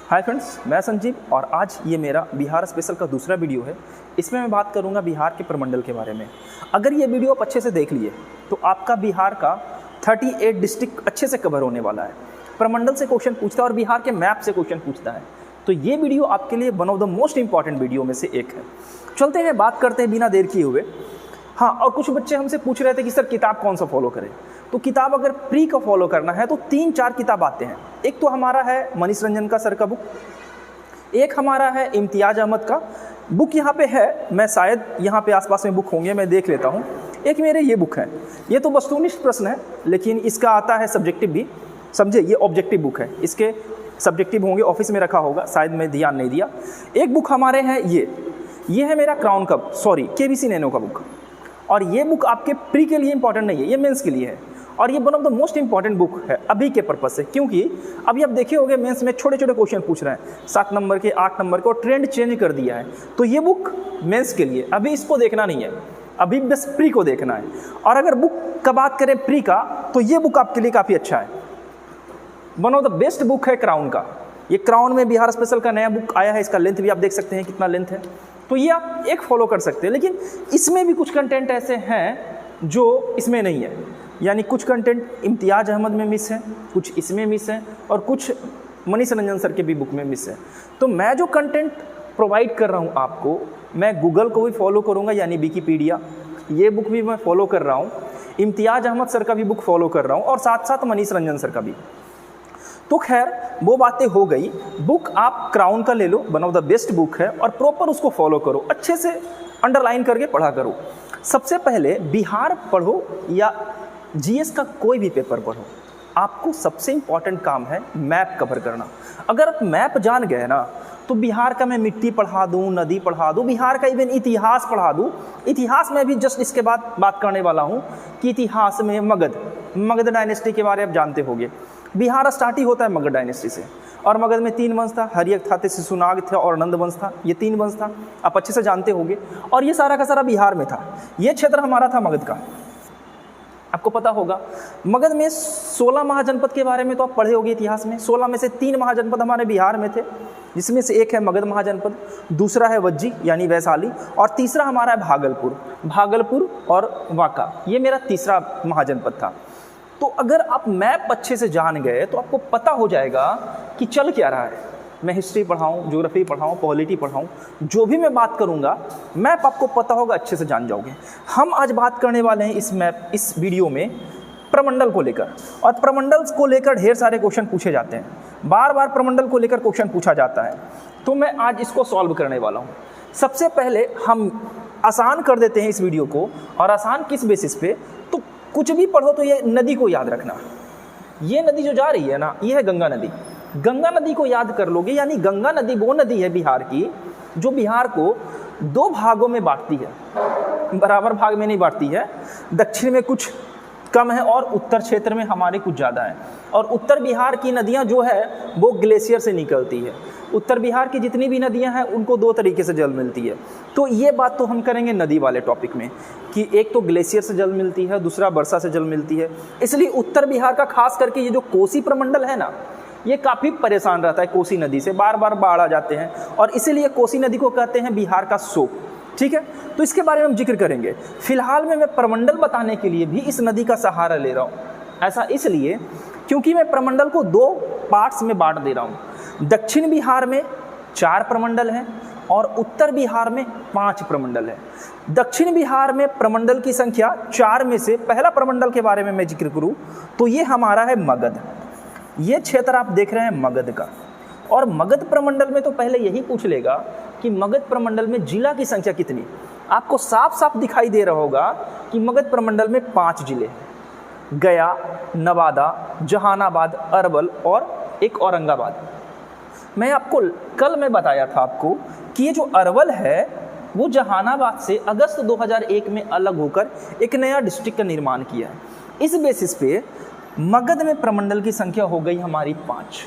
Hi friends, मैं संजीव और आज ये मेरा बिहार स्पेशल का दूसरा वीडियो है। इसमें मैं बात करूंगा बिहार के प्रमंडल के बारे में। अगर ये वीडियो आप अच्छे से देख लिए तो आपका बिहार का 38 डिस्ट्रिक्ट अच्छे से कवर होने वाला है। प्रमंडल से क्वेश्चन पूछता है और बिहार के मैप से क्वेश्चन पूछता है, तो ये वीडियो आपके लिए one of the most important video में से एक है। चलते हैं, बात करते हैं बिना देर किए हुए। हाँ, और कुछ बच्चे हमसे पूछ रहे थे कि सर किताब कौन सा फॉलो करें। तो किताब अगर प्री का फॉलो करना है तो 3-4 किताब आते हैं। एक तो हमारा है मनीष रंजन का सर का बुक, एक हमारा है इम्तियाज अहमद का बुक, यहाँ पे है, मैं शायद यहाँ पे आसपास में बुक होंगे, मैं देख लेता हूँ। एक मेरे ये बुक है, ये तो वस्तुनिष्ठ प्रश्न है लेकिन इसका आता है सब्जेक्टिव भी, समझे, ये ऑब्जेक्टिव बुक है, इसके सब्जेक्टिव होंगे, ऑफिस में रखा होगा, शायद मैं ध्यान नहीं दिया। एक बुक हमारे हैं ये है मेरा क्राउन का, सॉरी KBC नैनो का बुक। और ये बुक आपके प्री के लिए इंपॉर्टेंट नहीं है, ये मेंस के लिए है और ये one of the most important book है अभी के पर्पज से, क्योंकि अभी आप देखे होंगे मेंस में छोटे छोटे क्वेश्चन पूछ रहे हैं 7 नंबर के, 8 नंबर के, और ट्रेंड चेंज कर दिया है। तो ये बुक मेंस के लिए, अभी इसको देखना नहीं है, अभी बस प्री को देखना है। और अगर बुक का बात करें प्री का, तो ये बुक आपके लिए काफ़ी अच्छा है, one of the best book है क्राउन का। ये क्राउन में बिहार स्पेशल का नया बुक आया है, इसका लेंथ भी आप देख सकते हैं कितना लेंथ है, तो ये आप एक फॉलो कर सकते हैं। लेकिन इसमें भी कुछ कंटेंट ऐसे हैं जो इसमें नहीं है, यानी कुछ कंटेंट इम्तियाज अहमद में मिस है, कुछ इसमें मिस है और कुछ मनीष रंजन सर के भी बुक में मिस है। तो मैं जो कंटेंट प्रोवाइड कर रहा हूँ आपको, मैं गूगल को भी फॉलो करूँगा, यानी विकिपीडिया, ये बुक भी मैं फॉलो कर रहा हूँ, इम्तियाज अहमद सर का भी बुक फॉलो कर रहा हूँ और साथ साथ मनीष रंजन सर का भी। तो खैर वो बातें हो गई। बुक आप क्राउन का ले लो, one of the best book है, और प्रॉपर उसको फॉलो करो, अच्छे से अंडरलाइन करके पढ़ा करो। सबसे पहले बिहार पढ़ो या GS का कोई भी पेपर पढ़ो, आपको सबसे इंपॉर्टेंट काम है मैप कवर करना। अगर आप मैप जान गए ना, तो बिहार का मैं मिट्टी पढ़ा दूँ, नदी पढ़ा दूँ, बिहार का इवन इतिहास पढ़ा दूँ। इतिहास में भी जस्ट इसके बाद बात करने वाला हूँ कि इतिहास में मगध डायनेस्टी के बारे में आप जानते होंगे। बिहार स्टार्ट ही होता है मगध डायनेस्टी से, और मगध में 3 वंश था, हरियक था, शिशुनाग था और नंद वंश था। ये 3 वंश था, आप अच्छे से जानते होंगे। और ये सारा का सारा बिहार में था, ये क्षेत्र हमारा था मगध का, आपको पता होगा। मगध में 16 महाजनपद के बारे में तो आप पढ़े होंगे इतिहास में। 16 में से 3 महाजनपद हमारे बिहार में थे, जिसमें से एक है मगध महाजनपद, दूसरा है वज्जी यानी वैशाली, और तीसरा हमारा है भागलपुर और वाका, ये मेरा तीसरा महाजनपद था। तो अगर आप मैप अच्छे से जान गए तो आपको पता हो जाएगा कि चल क्या रहा है। मैं हिस्ट्री पढ़ाऊँ, ज्योग्राफी पढ़ाऊँ, पॉलिटी पढ़ाऊँ, जो भी मैं बात करूँगा मैप आपको पता होगा, अच्छे से जान जाओगे। हम आज बात करने वाले हैं इस वीडियो में प्रमंडल को लेकर, और प्रमंडल को लेकर ढेर सारे क्वेश्चन पूछे जाते हैं, बार बार प्रमंडल को लेकर क्वेश्चन पूछा जाता है। तो मैं आज इसको सॉल्व करने वाला हूँ। सबसे पहले हम आसान कर देते हैं इस वीडियो को, और आसान किस बेसिस पे, तो कुछ भी पढ़ो तो ये नदी को याद रखना। ये नदी जो जा रही है ना, ये है गंगा नदी। गंगा नदी को याद कर लोगे, यानी गंगा नदी वो नदी है बिहार की जो बिहार को 2 भागों में बांटती है, बराबर भाग में नहीं बांटती है। दक्षिण में कुछ कम है और उत्तर क्षेत्र में हमारे कुछ ज़्यादा है। और उत्तर बिहार की नदियाँ जो है वो ग्लेशियर से निकलती है। उत्तर बिहार की जितनी भी नदियाँ हैं उनको 2 तरीके से जल मिलती है। तो ये बात तो हम करेंगे नदी वाले टॉपिक में, कि एक तो ग्लेशियर से जल मिलती है, दूसरा वर्षा से जल मिलती है। इसलिए उत्तर बिहार का खास करके ये जो कोसी प्रमंडल है ना, ये काफ़ी परेशान रहता है कोसी नदी से, बार बार बाढ़ आ जाते हैं, और इसीलिए कोसी नदी को कहते हैं बिहार का शोक। ठीक है, तो इसके बारे में हम जिक्र करेंगे। फिलहाल में मैं प्रमंडल बताने के लिए भी इस नदी का सहारा ले रहा हूँ। ऐसा इसलिए क्योंकि मैं प्रमंडल को 2 पार्ट्स में बांट दे रहा हूँ। दक्षिण बिहार में 4 प्रमंडल हैं और उत्तर बिहार में 5 प्रमंडल है। दक्षिण बिहार में प्रमंडल की संख्या 4 में से पहला प्रमंडल के बारे में मैं जिक्र करूँ तो ये हमारा है मगध। ये क्षेत्र आप देख रहे हैं मगध का, और मगध प्रमंडल में तो पहले यही पूछ लेगा कि मगध प्रमंडल में जिला की संख्या कितनी। आपको साफ साफ दिखाई दे रहा होगा कि मगध प्रमंडल में 5 जिले हैं, गया, नवादा, जहानाबाद, अरवल और एक औरंगाबाद। मैं आपको कल मैं बताया था आपको कि ये जो अरवल है वो जहानाबाद से अगस्त 2001 में अलग होकर एक नया डिस्ट्रिक्ट का निर्माण किया है। इस बेसिस पे मगध में प्रमंडल की संख्या हो गई हमारी 5,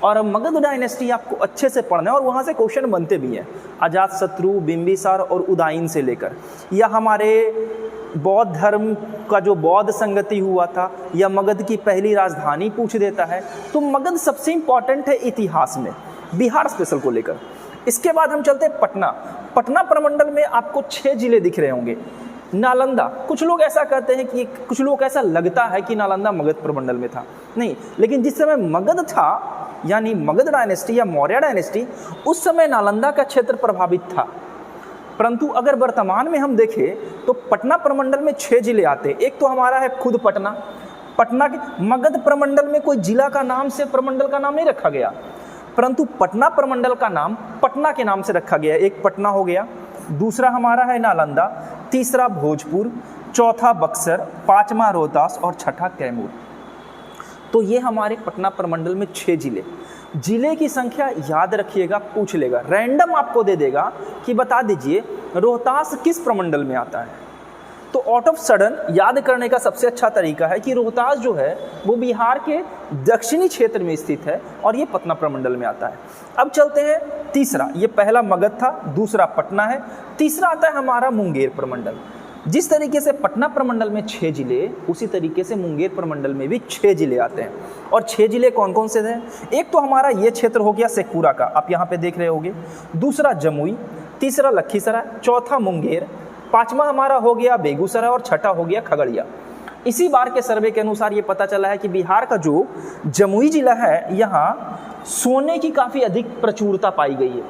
और मगध डायनेस्टी आपको अच्छे से पढ़ना है, और वहाँ से क्वेश्चन बनते भी हैं। अजातशत्रु, बिंबिसार और उदयन से लेकर, या हमारे बौद्ध धर्म का जो बौद्ध संगति हुआ था, या मगध की पहली राजधानी पूछ देता है। तो मगध सबसे इम्पॉर्टेंट है इतिहास में। बिहार स्पेशल को लेकर। इसके बाद हम चलते हैं पटना। पटना प्रमंडल में आपको 6 जिले दिख रहे होंगे। नालंदा, कुछ लोग ऐसा कहते हैं कि कुछ लोग ऐसा लगता है कि नालंदा मगध प्रमंडल में था, नहीं, लेकिन जिस समय मगध था यानी मगध डायनेस्टी या मौर्य डायनेस्टी, उस समय नालंदा का क्षेत्र प्रभावित था। परंतु अगर वर्तमान में हम देखें तो पटना प्रमंडल में 6 जिले आते हैं। एक तो हमारा है खुद पटना। पटना के मगध प्रमंडल में कोई जिला का नाम से प्रमंडल का नाम नहीं रखा गया, परंतु पटना प्रमंडल का नाम पटना के नाम से रखा गया। एक पटना हो गया, दूसरा हमारा है नालंदा, तीसरा भोजपुर, चौथा बक्सर, पांचवा रोहतास और छठा कैमूर। तो ये हमारे पटना प्रमंडल में 6 जिले। जिले की संख्या याद रखिएगा, पूछ लेगा, रैंडम आपको दे देगा कि बता दीजिए रोहतास किस प्रमंडल में आता है। तो आउट ऑफ सडन याद करने का सबसे अच्छा तरीका है कि रोहतास जो है वो बिहार के दक्षिणी क्षेत्र में स्थित है और ये पटना प्रमंडल में आता है। अब चलते हैं तीसरा, ये पहला मगध था, दूसरा पटना है, तीसरा आता है हमारा मुंगेर प्रमंडल। जिस तरीके से पटना प्रमंडल में 6 जिले, उसी तरीके से मुंगेर प्रमंडल में भी 6 जिले आते हैं। और 6 जिले कौन कौन से हैं? एक तो हमारा ये क्षेत्र हो गया शेखपुरा का, आप यहाँ पे देख रहे होंगे, दूसरा जमुई, तीसरा लखीसराय, चौथा मुंगेर, पांचवा हमारा हो गया बेगूसराय और छठा हो गया खगड़िया। इसी बार के सर्वे के अनुसार ये पता चला है कि बिहार का जो जमुई जिला है, यहाँ सोने की काफ़ी अधिक प्रचुरता पाई गई है,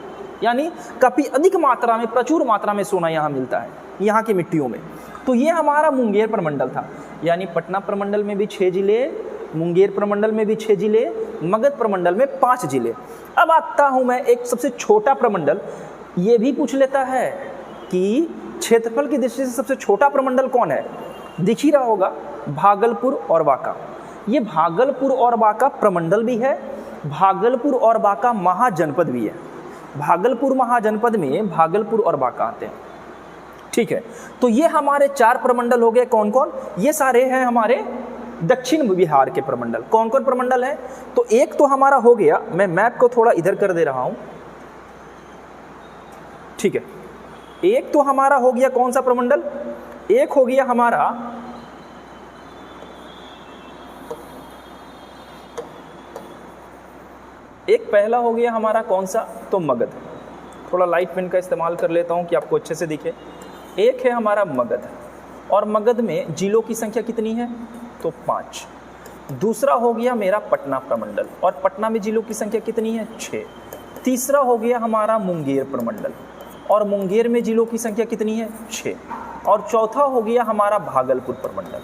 यानी काफ़ी अधिक मात्रा में, प्रचुर मात्रा में सोना यहाँ मिलता है, यहाँ की मिट्टियों में। तो ये हमारा मुंगेर प्रमंडल था, यानी पटना प्रमंडल में भी 6 जिले, मुंगेर प्रमंडल में भी 6 जिले, मगध प्रमंडल में 5 जिले। अब आता हूँ मैं एक सबसे छोटा प्रमंडल। ये भी पूछ लेता है कि क्षेत्रफल की दृष्टि से सबसे छोटा प्रमंडल कौन है? दिख ही रहा होगा, भागलपुर और बांका। ये भागलपुर और बांका प्रमंडल भी है, भागलपुर और बांका महाजनपद भी है। भागलपुर महाजनपद में भागलपुर और बांका आते हैं, ठीक है। तो ये हमारे 4 प्रमंडल हो गए। कौन कौन? ये सारे हैं हमारे दक्षिण बिहार के प्रमंडल। कौन कौन प्रमंडल है? तो एक तो हमारा हो गया, मैं मैप को थोड़ा इधर कर दे रहा हूं, ठीक है। एक तो हमारा हो गया कौन सा प्रमंडल? एक हो गया हमारा एक पहला हो गया हमारा कौन सा? तो मगध। थोड़ा लाइट पेन का इस्तेमाल कर लेता हूं कि आपको अच्छे से दिखे। एक है हमारा मगध, और मगध में जिलों की संख्या कितनी है? तो 5। दूसरा हो गया मेरा पटना प्रमंडल, और पटना में जिलों की संख्या कितनी है? 6। तीसरा हो गया हमारा मुंगेर प्रमंडल, और मुंगेर में जिलों की संख्या कितनी है? 6। और चौथा हो गया हमारा भागलपुर प्रमंडल,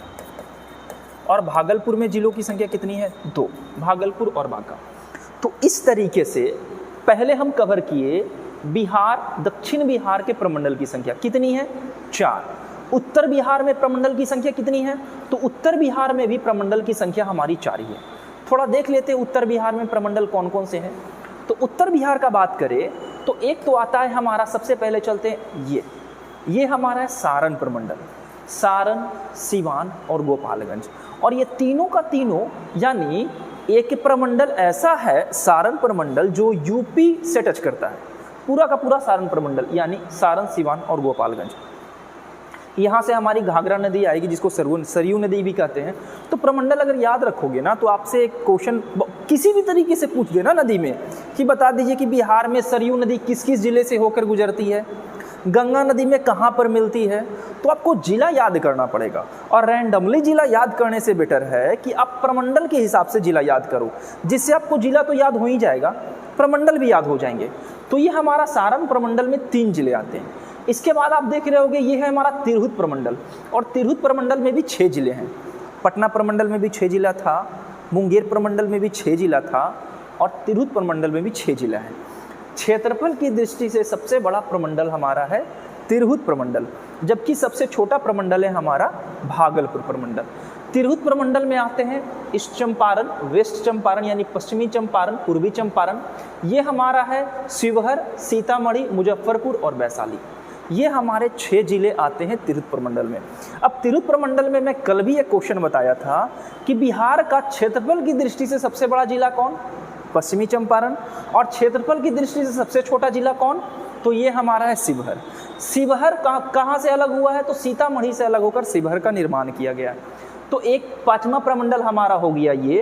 और भागलपुर में जिलों की संख्या कितनी है? 2, भागलपुर और बांका। तो इस तरीके से पहले हम कवर किए बिहार, दक्षिण बिहार के प्रमंडल की संख्या कितनी है? 4। उत्तर बिहार में प्रमंडल की संख्या कितनी है? तो उत्तर बिहार में भी प्रमंडल की संख्या हमारी 4 ही है। थोड़ा देख लेते हैं उत्तर बिहार में प्रमंडल कौन कौन से हैं। तो उत्तर बिहार का बात करें तो एक तो आता है हमारा, सबसे पहले चलते हैं ये हमारा है सारण प्रमंडल। सारण, सिवान और गोपालगंज, और ये तीनों का तीनों, यानी एक प्रमंडल ऐसा है सारण प्रमंडल जो यूपी से टच करता है, पूरा का पूरा सारण प्रमंडल, यानी सारण, सिवान और गोपालगंज। यहाँ से हमारी घाघरा नदी आएगी, जिसको सरयू नदी भी कहते हैं। तो प्रमंडल अगर याद रखोगे ना, तो आपसे एक क्वेश्चन किसी भी तरीके से पूछ देना नदी में कि बता दीजिए कि बिहार में सरयू नदी किस किस जिले से होकर गुजरती है, गंगा नदी में कहाँ पर मिलती है, तो आपको जिला याद करना पड़ेगा। और रैंडमली जिला याद करने से बेटर है कि आप प्रमंडल के हिसाब से जिला याद करो, जिससे आपको जिला तो याद हो ही जाएगा, प्रमंडल भी याद हो जाएंगे। तो ये हमारा सारण प्रमंडल में 3 जिले आते हैं। इसके बाद आप देख रहे होंगे ये है हमारा तिरहुत प्रमंडल, और तिरहुत प्रमंडल में भी 6 जिले हैं। पटना प्रमंडल में भी 6 जिला था, मुंगेर प्रमंडल में भी 6 जिला था, और तिरहुत प्रमंडल में भी 6 जिला है। क्षेत्रफल की दृष्टि से सबसे बड़ा प्रमंडल हमारा है तिरहुत प्रमंडल, जबकि सबसे छोटा प्रमंडल है हमारा भागलपुर प्रमंडल। तिरहुत प्रमंडल में आते हैं ईस्ट चंपारण, वेस्ट चंपारण यानी पश्चिमी चंपारण, पूर्वी चंपारण, ये हमारा है शिवहर, सीतामढ़ी, मुजफ्फरपुर और वैशाली। ये हमारे 6 जिले आते हैं तिरहुत प्रमंडल में। अब तिरहुत प्रमंडल में मैं कल भी एक क्वेश्चन बताया था कि बिहार का क्षेत्रफल की दृष्टि से सबसे बड़ा जिला कौन? पश्चिमी चंपारण। और क्षेत्रफल की दृष्टि से सबसे छोटा जिला कौन? तो ये हमारा है शिवहर। शिवहर कहाँ से अलग हुआ है? तो सीतामढ़ी से अलग होकर शिवहर का निर्माण किया गया। तो एक 5वां प्रमंडल हमारा हो गया ये,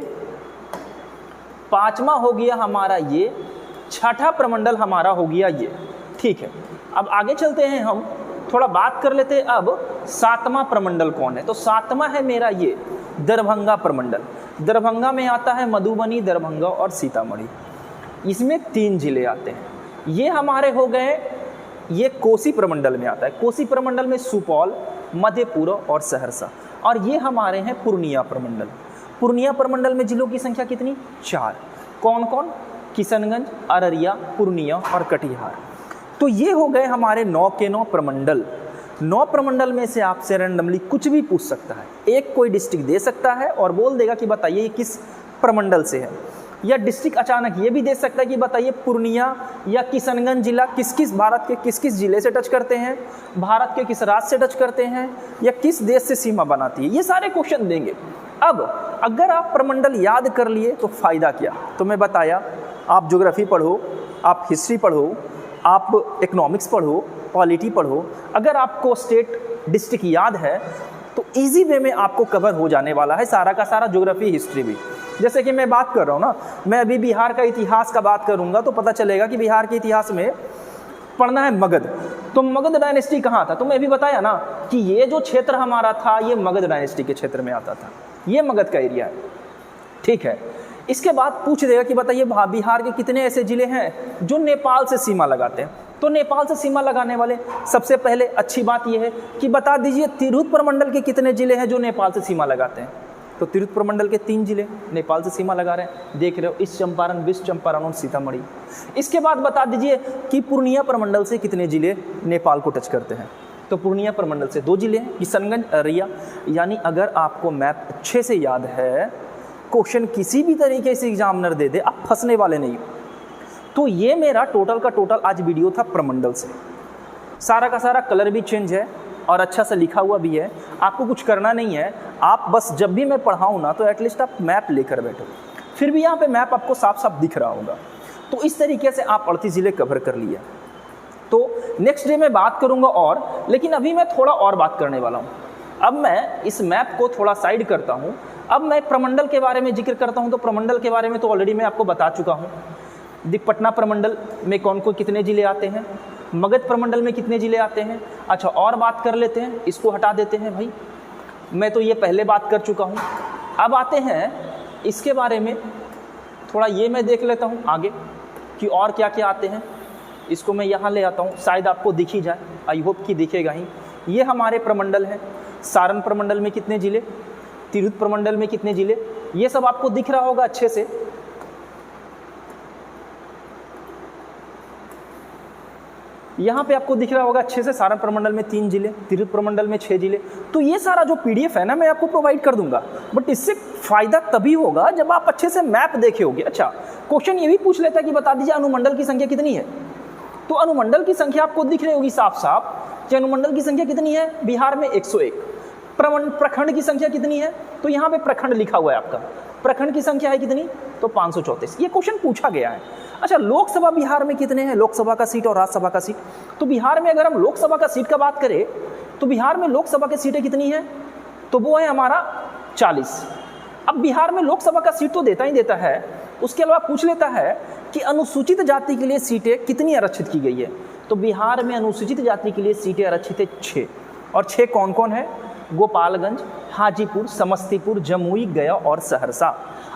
5वां हो गया हमारा ये, छठा प्रमंडल हमारा हो गया ये। ठीक है, अब आगे चलते हैं, हम थोड़ा बात कर लेते हैं अब सातवां प्रमंडल कौन है। तो सातवां है मेरा ये दरभंगा प्रमंडल। दरभंगा में आता है मधुबनी, दरभंगा और सीतामढ़ी। इसमें 3 जिले आते हैं। ये हमारे हो गए, ये कोसी प्रमंडल में आता है। कोसी प्रमंडल में सुपौल, मधेपुरा और सहरसा। और ये हमारे हैं पूर्णिया प्रमंडल। पूर्णिया प्रमंडल में जिलों की संख्या कितनी? 4। कौन कौन? किशनगंज, अररिया, पूर्णिया और कटिहार। तो ये हो गए हमारे 9 के 9 प्रमंडल। 9 प्रमंडल में से आपसे रैंडमली कुछ भी पूछ सकता है। एक कोई डिस्ट्रिक्ट दे सकता है और बोल देगा कि बताइए ये किस प्रमंडल से है, या डिस्ट्रिक्ट अचानक ये भी दे सकता है कि बताइए पूर्णिया या किशनगंज जिला किस किस भारत के किस किस जिले से टच करते हैं, भारत के किस राज्य से टच करते हैं, या किस देश से सीमा बनाती है। ये सारे क्वेश्चन देंगे। अब अगर आप प्रमंडल याद कर लिए तो फ़ायदा क्या? तो मैं बताया, आप ज्योग्राफी पढ़ो, आप हिस्ट्री पढ़ो, आप इकोनॉमिक्स पढ़ो, पॉलिटी पढ़ो, अगर आपको स्टेट डिस्ट्रिक्ट याद है तो इजी वे में आपको कवर हो जाने वाला है सारा का सारा ज्योग्राफी हिस्ट्री भी। जैसे कि मैं बात कर रहा हूँ ना, मैं अभी बिहार का इतिहास का बात करूँगा तो पता चलेगा कि बिहार के इतिहास में पढ़ना है मगध। तो मगध डायनेस्टी कहाँ था? तो मैं अभी बताया ना कि ये जो क्षेत्र हमारा था ये मगध डायनेस्टी के क्षेत्र में आता था। ये मगध का एरिया है। ठीक है, इसके बाद पूछ देगा कि बताइए बिहार के कितने ऐसे जिले हैं जो नेपाल से सीमा लगाते हैं। तो नेपाल से सीमा लगाने वाले सबसे पहले अच्छी बात यह है कि बता दीजिए तिरहुत प्रमंडल के कितने जिले हैं जो नेपाल से सीमा लगाते हैं। तो तिरहुत प्रमंडल के 3 जिले नेपाल से सीमा लगा रहे हैं, देख रहे हो, ईस्ट चंपारण, वेस्ट चंपारण और सीतामढ़ी। इसके बाद बता दीजिए कि पूर्णिया प्रमंडल से कितने जिले नेपाल को टच करते हैं। तो पूर्णिया प्रमंडल से 2 जिले हैं, किशनगंज, अररिया। यानी अगर आपको मैप अच्छे से याद है, क्वेश्चन किसी भी तरीके से एग्जामिनर दे दे, आप फंसने वाले नहीं हो। तो ये मेरा टोटल का टोटल आज वीडियो था प्रमंडल से। सारा का सारा कलर भी चेंज है और अच्छा से लिखा हुआ भी है। आपको कुछ करना नहीं है, आप बस जब भी मैं पढ़ाऊँ ना तो एटलीस्ट आप मैप लेकर बैठो, फिर भी यहाँ पे मैप आपको साफ साफ दिख रहा होगा। तो इस तरीके से आप 38 जिले कवर कर लिए। तो नेक्स्ट डे मैं बात करूँगा और, लेकिन अभी मैं थोड़ा और बात करने वाला हूँ। अब मैं इस मैप को थोड़ा साइड करता हूँ, अब मैं प्रमंडल के बारे में जिक्र करता हूँ। तो प्रमंडल के बारे में तो ऑलरेडी मैं आपको बता चुका हूँ। पटना प्रमंडल में कौन कौन कितने जिले आते हैं, मगध प्रमंडल में कितने जिले आते हैं। अच्छा, और बात कर लेते हैं, इसको हटा देते हैं भाई, मैं तो ये पहले बात कर चुका हूँ। अब आते हैं इसके बारे में थोड़ा, ये मैं देख लेता हूँ आगे कि और क्या क्या आते हैं। इसको मैं यहाँ ले आता हूँ, शायद आपको दिख ही जाए, आई होप कि दिखेगा ही। ये हमारे प्रमंडल हैं। सारण प्रमंडल में कितने जिले, तिरहुत प्रमंडल में कितने जिले, ये सब आपको दिख रहा होगा अच्छे से। यहाँ पे आपको दिख रहा होगा अच्छे से, सारण प्रमंडल में 3 जिले, तिरहुत प्रमंडल में 6 जिले। तो ये सारा जो PDF है ना मैं आपको प्रोवाइड कर दूंगा, बट इससे फायदा तभी होगा जब आप अच्छे से मैप देखे होगे। अच्छा, क्वेश्चन ये भी पूछ लेता है कि बता दीजिए अनुमंडल की संख्या कितनी है। तो अनुमंडल की संख्या आपको दिख रही होगी साफ साफ कि अनुमंडल की संख्या कितनी है, बिहार में 101। प्रखंड की संख्या कितनी है, तो यहाँ पे प्रखंड लिखा हुआ है आपका, प्रखंड की संख्या है कितनी, तो 534। ये क्वेश्चन पूछा गया है। अच्छा, लोकसभा बिहार में कितने हैं, लोकसभा का सीट और राज्यसभा का सीट। तो बिहार में अगर हम लोकसभा का सीट का बात करें तो बिहार में लोकसभा की सीटें कितनी है, तो वो है हमारा 40। अब बिहार में लोकसभा का सीट तो देता ही देता है, उसके अलावा पूछ लेता है कि अनुसूचित जाति के लिए सीटें कितनी आरक्षित की गई है। तो बिहार में अनुसूचित जाति के लिए सीटें आरक्षित है 6, और 6 कौन कौन है, गोपालगंज, हाजीपुर, समस्तीपुर, जमुई, गया और सहरसा।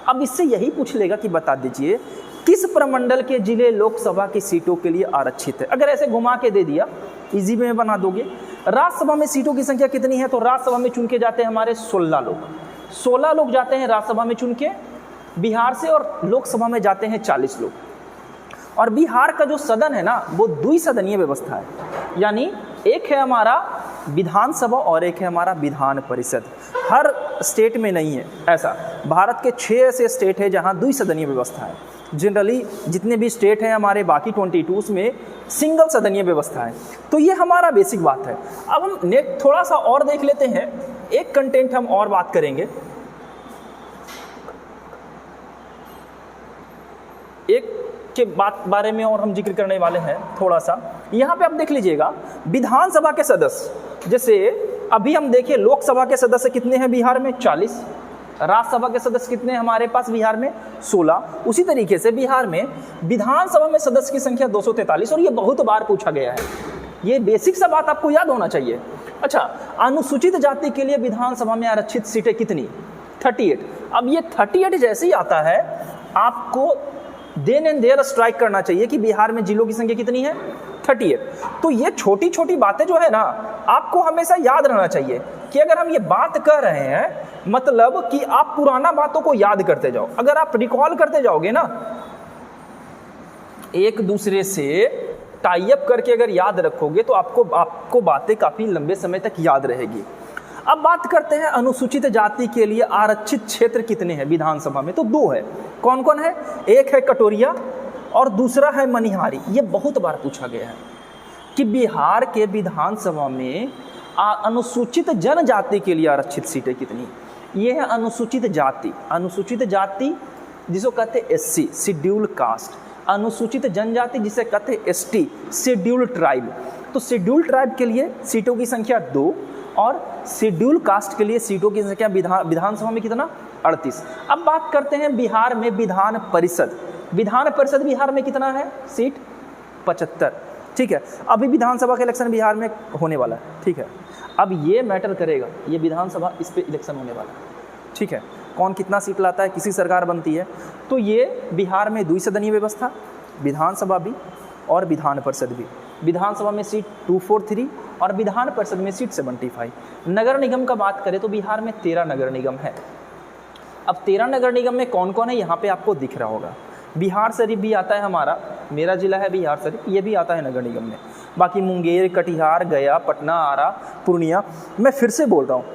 अब इससे यही पूछ लेगा कि बता दीजिए किस प्रमंडल के जिले लोकसभा की सीटों के लिए आरक्षित है। अगर ऐसे घुमा के दे दिया, इजी में बना दोगे। राज्यसभा में सीटों की संख्या कितनी है, तो राज्यसभा में चुन के जाते हैं हमारे 16 लोग। 16 लोग जाते हैं राज्यसभा में चुन के बिहार से, और लोकसभा में जाते हैं 40 लोग। और बिहार का जो सदन है ना वो द्विसदनीय व्यवस्था है, यानी एक है हमारा विधानसभा और एक है हमारा विधान परिषद। हर स्टेट में नहीं है ऐसा। भारत के 6 ऐसे स्टेट है जहां द्विसदनीय व्यवस्था है। जनरली जितने भी स्टेट हैं हमारे बाकी 22 में सिंगल सदनीय व्यवस्था है। तो ये हमारा बेसिक बात है। अब हम थोड़ा सा और देख लेते हैं, एक कंटेंट हम और बात करेंगे। एक के बारे में और हम जिक्र करने वाले हैं थोड़ा सा। यहाँ पे आप देख लीजिएगा विधानसभा के सदस्य, जैसे अभी हम देखें लोकसभा के सदस्य कितने हैं बिहार में, 40। राज्यसभा के सदस्य कितने हैं हमारे पास बिहार में? 16। उसी तरीके से बिहार में विधानसभा में सदस्य की संख्या 243, और ये बहुत बार पूछा गया है, ये बेसिक सा बात आपको याद होना चाहिए। अच्छा, अनुसूचित जाति के लिए विधानसभा में आरक्षित सीटें कितनी? 38। अब ये 38 जैसे ही आता है आपको देन एंड देयर स्ट्राइक करना चाहिए कि बिहार में जिलों की संख्या कितनी है? 38। तो ये छोटी छोटी बातें जो है ना आपको हमेशा याद रहना चाहिए कि अगर हम ये बात कर रहे हैं मतलब कि आप पुराना बातों को याद करते जाओ। अगर आप रिकॉल करते जाओगे ना, एक दूसरे से टाई अप करके अगर याद रखोगे तो आपको बातें काफी लंबे समय तक याद रहेगी। अब बात करते हैं अनुसूचित जाति के लिए आरक्षित क्षेत्र कितने हैं विधानसभा में? तो 2 है। कौन कौन है? एक है कटोरिया और दूसरा है मनिहारी। ये बहुत बार पूछा गया है कि बिहार के विधानसभा में अनुसूचित जनजाति के लिए आरक्षित सीटें कितनी? ये है अनुसूचित जाति। अनुसूचित जाति जिसको कहते हैं एससी, शेड्यूल कास्ट। अनुसूचित जनजाति जिसे कहते हैं एसटी, शेड्यूल ट्राइब। तो शेड्यूल ट्राइब के लिए सीटों की संख्या 2 और शेड्यूल कास्ट के लिए सीटों की संख्या विधानसभा में कितना? 38। अब बात करते हैं बिहार में विधान परिषद। विधान परिषद बिहार में कितना है सीट? 75। ठीक है, अभी विधानसभा का इलेक्शन बिहार में होने वाला है। ठीक है, अब ये मैटर करेगा, ये विधानसभा, इस पे इलेक्शन होने वाला है। ठीक है, कौन कितना सीट लाता है, किसी सरकार बनती है, तो ये बिहार में द्विसदनीय व्यवस्था, विधानसभा भी और विधान परिषद भी। विधानसभा में सीट 243 और विधान परिषद में सीट 75। नगर निगम का बात करें तो बिहार में 13 नगर निगम है। अब 13 नगर निगम में कौन कौन है यहाँ पे आपको दिख रहा होगा। बिहार शरीफ भी आता है हमारा, मेरा जिला है बिहार शरीफ, ये भी आता है नगर निगम में। बाकी मुंगेर, कटिहार, गया, पटना, आरा, पूर्णिया। मैं फिर से बोल रहा हूँ,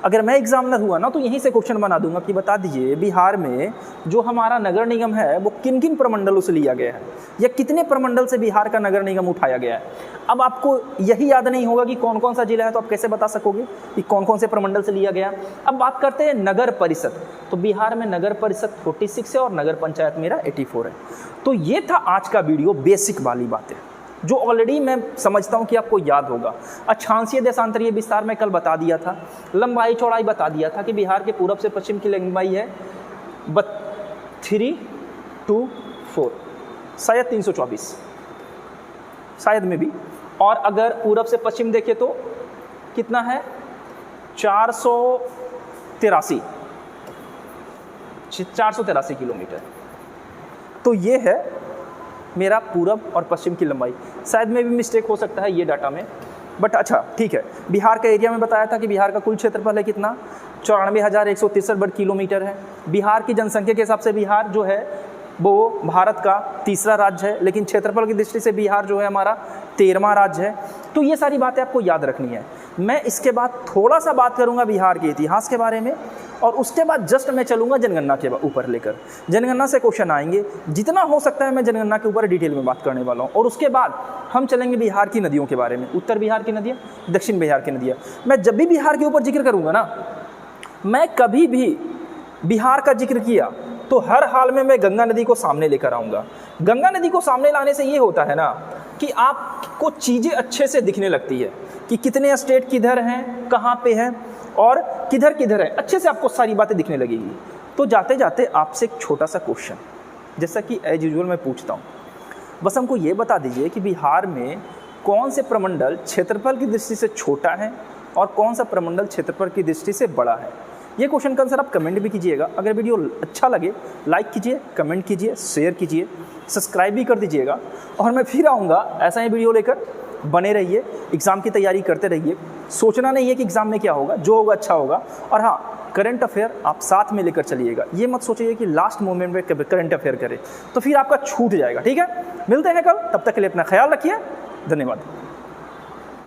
अगर मैं एग्जामिनर हुआ ना तो यहीं से क्वेश्चन बना दूंगा कि बता दीजिए बिहार में जो हमारा नगर निगम है वो किन किन प्रमंडलों से लिया गया है या कितने प्रमंडल से बिहार का नगर निगम उठाया गया है। अब आपको यही याद नहीं होगा कि कौन कौन सा जिला है तो आप कैसे बता सकोगे कि कौन कौन से प्रमंडल से लिया गया। अब बात करते हैं नगर परिषद। तो बिहार में नगर परिषद 46 है और नगर पंचायत मेरा 84 है। तो ये था आज का वीडियो, बेसिक वाली बातें जो ऑलरेडी मैं समझता हूं कि आपको याद होगा। अक्षांशीय देशांतरीय विस्तार में कल बता दिया था, लंबाई चौड़ाई बता दिया था कि बिहार के पूरब से पश्चिम की लंबाई है 324, शायद 324, शायद में भी। और अगर पूरब से पश्चिम देखें तो कितना है? 483 किलोमीटर। तो ये है मेरा पूरब और पश्चिम की लंबाई। शायद में भी मिस्टेक हो सकता है ये डाटा में, बट अच्छा ठीक है। बिहार का एरिया में बताया था कि बिहार का कुल क्षेत्रफल है कितना? 94,163 वर्ग किलोमीटर है। बिहार की जनसंख्या के हिसाब से बिहार जो है वो भारत का तीसरा राज्य है, लेकिन क्षेत्रफल की दृष्टि से बिहार जो है हमारा 13वां राज्य है। तो ये सारी बातें आपको याद रखनी है। मैं इसके बाद थोड़ा सा बात करूंगा बिहार के इतिहास के बारे में और उसके बाद जस्ट मैं चलूंगा जनगणना के ऊपर लेकर। जनगणना से क्वेश्चन आएंगे, जितना हो सकता है मैं जनगणना के ऊपर डिटेल में बात करने वाला हूँ। और उसके बाद हम चलेंगे बिहार की नदियों के बारे में, उत्तर बिहार की नदियाँ, दक्षिण बिहार की नदियाँ। मैं जब भी बिहार के ऊपर जिक्र करूँगा ना, मैं कभी भी बिहार का जिक्र किया तो हर हाल में मैं गंगा नदी को सामने लेकर आऊँगा। गंगा नदी को सामने लाने से ये होता है ना कि आपको चीज़ें अच्छे से दिखने लगती है कि कितने स्टेट किधर हैं, कहाँ पे हैं और किधर किधर है, अच्छे से आपको सारी बातें दिखने लगेगी। तो जाते जाते आपसे एक छोटा सा क्वेश्चन, जैसा कि एज यूजुअल मैं पूछता हूँ, बस हमको ये बता दीजिए कि बिहार में कौन से प्रमंडल क्षेत्रफल की दृष्टि से छोटा है और कौन सा प्रमंडल क्षेत्रफल की दृष्टि से बड़ा है। ये क्वेश्चन का आंसर आप कमेंट भी कीजिएगा। अगर वीडियो अच्छा लगे लाइक कीजिए, कमेंट कीजिए, शेयर कीजिए, सब्सक्राइब भी कर दीजिएगा। और मैं फिर आऊँगा ऐसा ही वीडियो लेकर। बने रहिए, एग्ज़ाम की तैयारी करते रहिए। सोचना नहीं है कि एग्ज़ाम में क्या होगा, जो होगा अच्छा होगा। और हाँ, करंट अफेयर आप साथ में लेकर चलिएगा। ये मत सोचिए कि लास्ट मोमेंट में करंट अफेयर करें तो फिर आपका छूट जाएगा। ठीक है, मिलते हैं कल, तब तक के लिए अपना ख्याल रखिए। धन्यवाद।